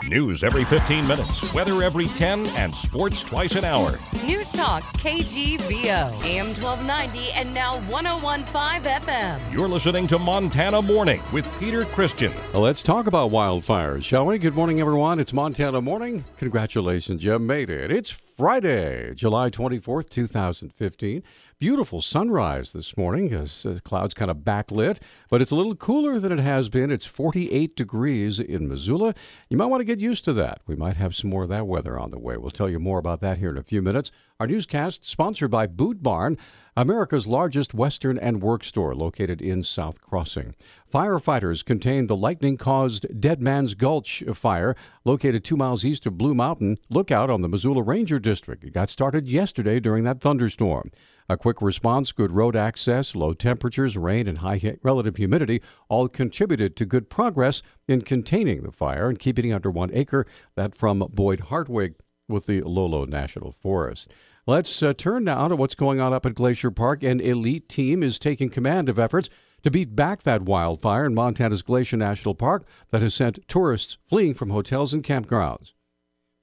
News every 15 minutes, weather every 10, and sports twice an hour. Newstalk KGVO, AM 1290 and now 101.5 FM. You're listening to Montana Morning with Peter Christian. Well, let's talk about wildfires, shall we? Good morning, everyone. It's Montana Morning. Congratulations, you made it. It's Friday, July 24th, 2015. Beautiful sunrise this morning as clouds kind of backlit, but it's a little cooler than it has been. It's 48 degrees in Missoula. You might want to get used to that. We might have some more of that weather on the way. We'll tell you more about that here in a few minutes. Our newscast sponsored by Boot Barn, America's largest Western and work store located in South Crossing. Firefighters contained the lightning-caused Dead Man's Gulch fire located 2 miles east of Blue Mountain Lookout on the Missoula Ranger District. It got started yesterday during that thunderstorm. A quick response, good road access, low temperatures, rain, and high relative humidity all contributed to good progress in containing the fire and keeping it under 1 acre. That from Boyd Hartwig with the Lolo National Forest. Let's turn now to what's going on up at Glacier Park. An elite team is taking command of efforts to beat back that wildfire in Montana's Glacier National Park that has sent tourists fleeing from hotels and campgrounds.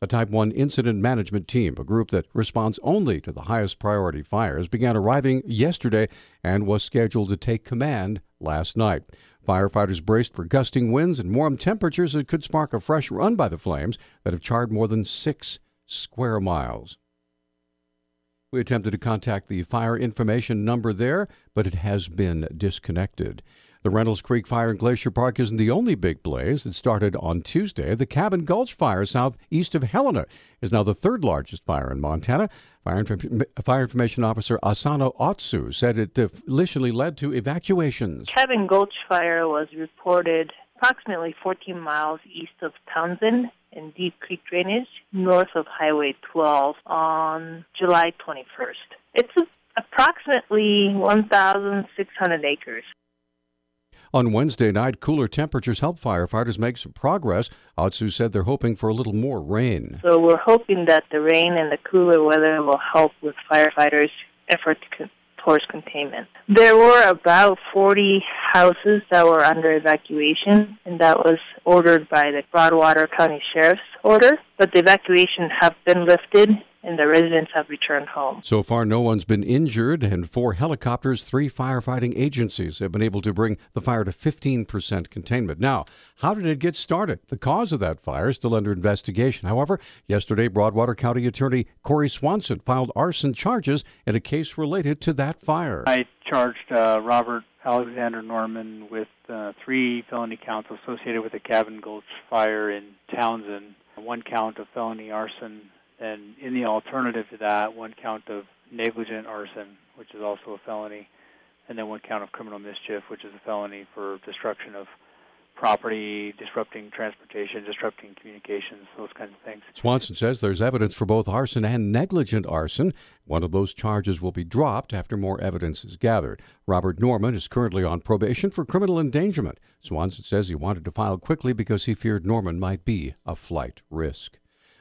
A Type 1 incident management team, a group that responds only to the highest priority fires, began arriving yesterday and was scheduled to take command last night. Firefighters braced for gusting winds and warm temperatures that could spark a fresh run by the flames that have charred more than 6 square miles. We attempted to contact the fire information number there, but it has been disconnected. The Reynolds Creek fire in Glacier Park isn't the only big blaze that started on Tuesday. The Cabin Gulch fire southeast of Helena is now the third largest fire in Montana. Fire Information Officer Asano Otsu said it initially led to evacuations. Cabin Gulch fire was reported approximately 14 miles east of Townsend in Deep Creek drainage, north of Highway 12 on July 21st. It's approximately 1,600 acres. On Wednesday night, cooler temperatures helped firefighters make some progress. Otsu said they're hoping for a little more rain. So we're hoping that the rain and the cooler weather will help with firefighters' effort towards containment. There were about 40 houses that were under evacuation, and that was ordered by the Broadwater County Sheriff's order. But the evacuation have been lifted, and the residents have returned home. So far, no one's been injured, and 4 helicopters, 3 firefighting agencies have been able to bring the fire to 15% containment. Now, how did it get started? The cause of that fire is still under investigation. However, yesterday, Broadwater County Attorney Corey Swanson filed arson charges in a case related to that fire. I charged Robert Alexander Norman with 3 felony counts associated with the Cabin Gulch fire in Townsend, 1 count of felony arson, and in the alternative to that, 1 count of negligent arson, which is also a felony, and then 1 count of criminal mischief, which is a felony for destruction of property, disrupting transportation, disrupting communications, those kinds of things. Swanson says there's evidence for both arson and negligent arson. One of those charges will be dropped after more evidence is gathered. Robert Norman is currently on probation for criminal endangerment. Swanson says he wanted to file quickly because he feared Norman might be a flight risk.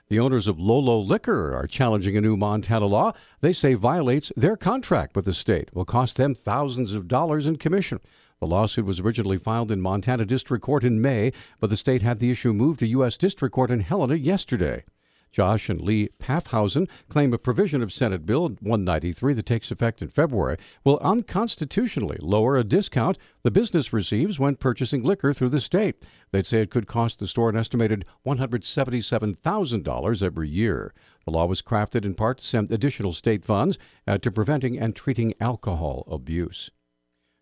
The owners of Lolo Liquor are challenging a new Montana law they say violates their contract with the state. It will cost them thousands of dollars in commission. The lawsuit was originally filed in Montana District Court in May, but the state had the issue moved to U.S. District Court in Helena yesterday. Josh and Lee Paffhausen claim a provision of Senate Bill 193 that takes effect in February will unconstitutionally lower a discount the business receives when purchasing liquor through the state. They'd say it could cost the store an estimated $177,000 every year. The law was crafted in part to send additional state funds to preventing and treating alcohol abuse.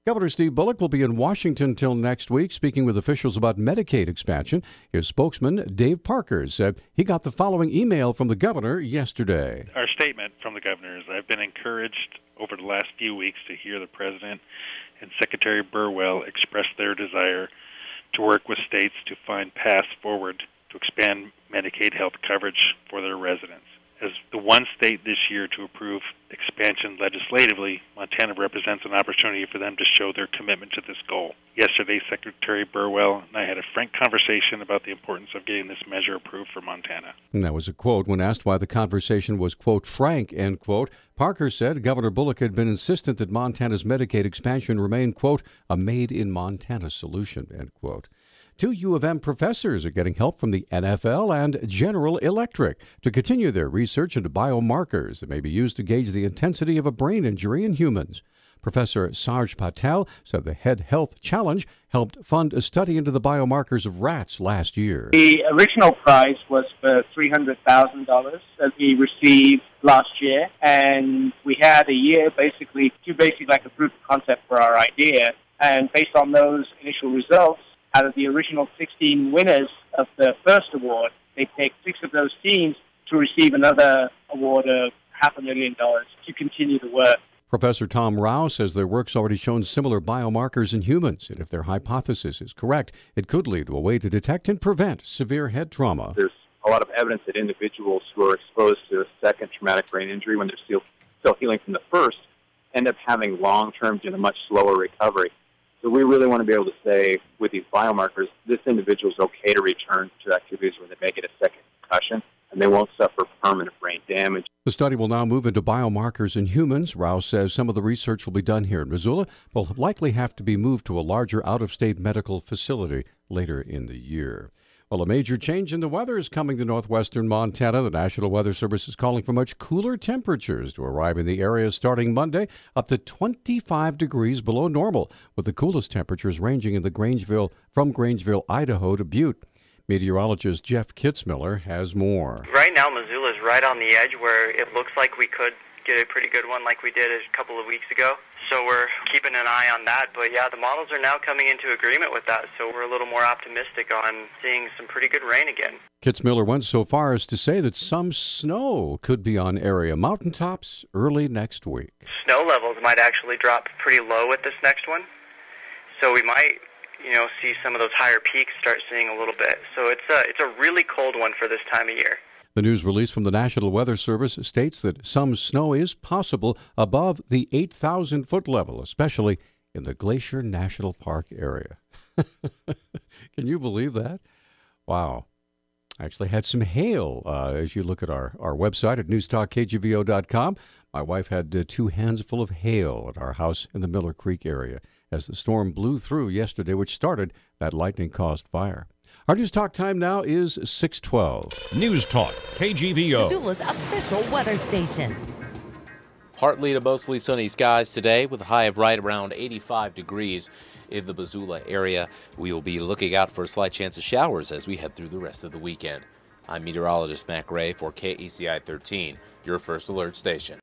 Governor Steve Bullock will be in Washington till next week, speaking with officials about Medicaid expansion. His spokesman, Dave Parker, said he got the following email from the governor yesterday. Our statement from the governor is, I've been encouraged over the last few weeks to hear the President and Secretary Burwell express their desire to work with states to find paths forward to expand Medicaid health coverage for their residents. As the one state this year to approve expansion legislatively, Montana represents an opportunity for them to show their commitment to this goal. Yesterday, Secretary Burwell and I had a frank conversation about the importance of getting this measure approved for Montana. And that was a quote. When asked why the conversation was, quote, frank, end quote, Parker said Governor Bullock had been insistent that Montana's Medicaid expansion remain, quote, a made-in-Montana solution, end quote. Two U of M professors are getting help from the NFL and General Electric to continue their research into biomarkers that may be used to gauge the intensity of a brain injury in humans. Professor Sarj Patel said the Head Health Challenge helped fund a study into the biomarkers of rats last year. The original prize was for $300,000 that we received last year, and we had a year basically to like a proof of concept for our idea. And based on those initial results, out of the original 16 winners of the first award, they picked 6 of those teams to receive another award of $500,000 to continue the work. Professor Tom Rao says their work's already shown similar biomarkers in humans, and if their hypothesis is correct, it could lead to a way to detect and prevent severe head trauma. There's a lot of evidence that individuals who are exposed to a second traumatic brain injury when they're still healing from the first end up having long-term and a much slower recovery. So we really want to be able to say with these biomarkers, this individual is okay to return to activities where they may get a second concussion and they won't suffer permanent brain damage. The study will now move into biomarkers in humans. Rao says some of the research will be done here in Missoula, but will likely have to be moved to a larger out-of-state medical facility later in the year. Well, a major change in the weather is coming to northwestern Montana. The National Weather Service is calling for much cooler temperatures to arrive in the area starting Monday, up to 25 degrees below normal, with the coolest temperatures ranging in from Grangeville, Idaho to Butte. Meteorologist Jeff Kitzmiller has more. Right now, Missoula is right on the edge where it looks like we could get a pretty good one like we did a couple of weeks ago. So we're keeping an eye on that. But yeah, the models are now coming into agreement with that. So we're a little more optimistic on seeing some pretty good rain again. Kitzmiller went so far as to say that some snow could be on area mountaintops early next week. Snow levels might actually drop pretty low with this next one. So we might, see some of those higher peaks start seeing a little bit. So it's a really cold one for this time of year. The news release from the National Weather Service states that some snow is possible above the 8,000-foot level, especially in the Glacier National Park area. Can you believe that? Wow. I actually had some hail as you look at our website at newstalkkgvo.com. My wife had 2 hands full of hail at our house in the Miller Creek area as the storm blew through yesterday, which started that lightning-caused fire. Our News Talk time now is 6:12. News Talk, KGVO. Missoula's official weather station. Partly to mostly sunny skies today with a high of right around 85 degrees in the Missoula area. We will be looking out for a slight chance of showers as we head through the rest of the weekend. I'm meteorologist Matt Gray for KECI 13, your first alert station.